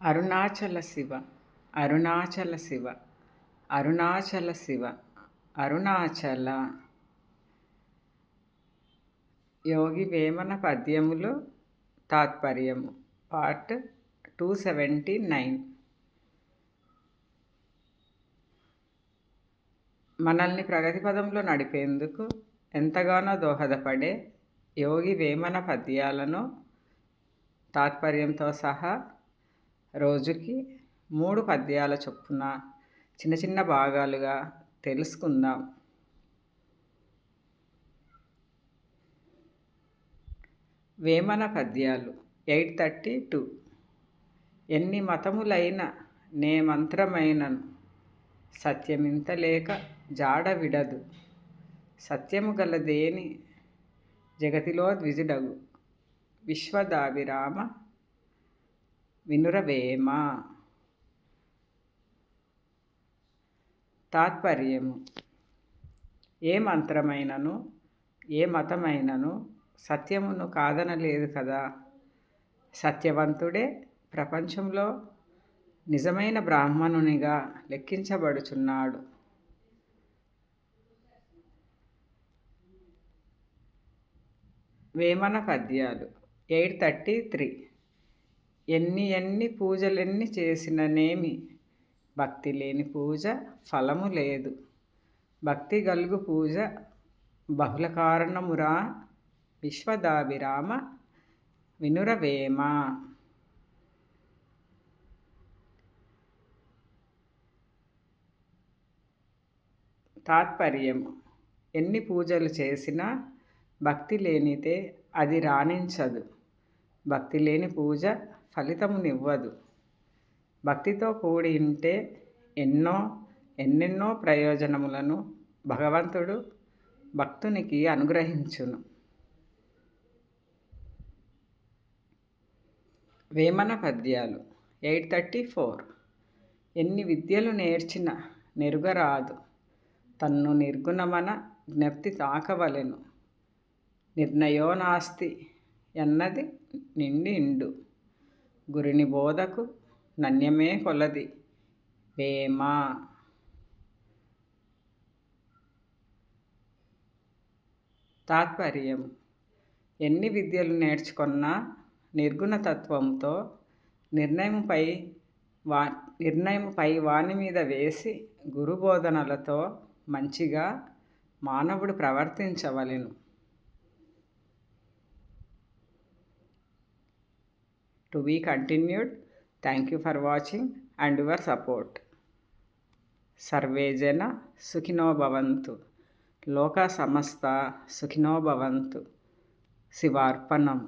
అరుణాచల శివ అరుణాచల శివ అరుణాచల శివ అరుణాచల. యోగి వేమన పద్యములు తాత్పర్యము పార్ట్ 279. మనల్ని ప్రగతి పదంలో నడిపేందుకు ఎంతగానో దోహదపడే యోగి వేమన పద్యాలను తాత్పర్యంతో సహా రోజుకి 3 పద్యాల చొప్పున చిన్న చిన్న భాగాలుగా తెలుసుకుందాం. వేమన పద్యాలు 832. ఎన్ని మతములైన నే మంత్రమైనను సత్యమింత లేక జాడ విడదు. సత్యము గలదేని జగతిలో ద్విజుడగు. విశ్వదాభిరామ వినురవేమ. తాత్పర్యము: ఏ మంత్రమైనను ఏ మతమైనను సత్యమును కాదనలేదు కదా. సత్యవంతుడే ప్రపంచంలో నిజమైన బ్రాహ్మణునిగా లెక్కించబడుచున్నాడు. వేమన పద్యాలు 833. ఎన్ని పూజలెన్ని చేసిననేమి భక్తి లేని పూజ ఫలము లేదు. భక్తి గల్గు పూజ బహుళ కారణమురా. విశ్వదాభిరామ వినురవేమ. తాత్పర్యము: ఎన్ని పూజలు చేసినా భక్తి లేనిదే అది రాణించదు. భక్తి లేని పూజ ఫలితమునివ్వదు. భక్తితో కూడి ఉంటే ఎన్నెన్నో ప్రయోజనములను భగవంతుడు భక్తునికి అనుగ్రహించును. వేమన పద్యాలు 834. ఎన్ని విద్యలు నేర్చిన నెరుగరాదు. తన్ను నిర్గుణమన జ్ఞప్తి తాకవలెను. నిర్ణయో నాస్తి ఎన్నది నిండిండు. గురిని బోధకు నన్యమే కొలది వేమ. తాత్పర్యము: ఎన్ని విద్యలు నేర్చుకున్నా నిర్గుణతత్వంతో నిర్ణయముపై వాని మీద వేసి గురుబోధనలతో మంచిగా మానవుడు ప్రవర్తించవలెను. To be continued. Thank you for watching and your support. Sarve jana sukhino bhavantu. Loka samasta sukhino bhavantu. Sivarpanam.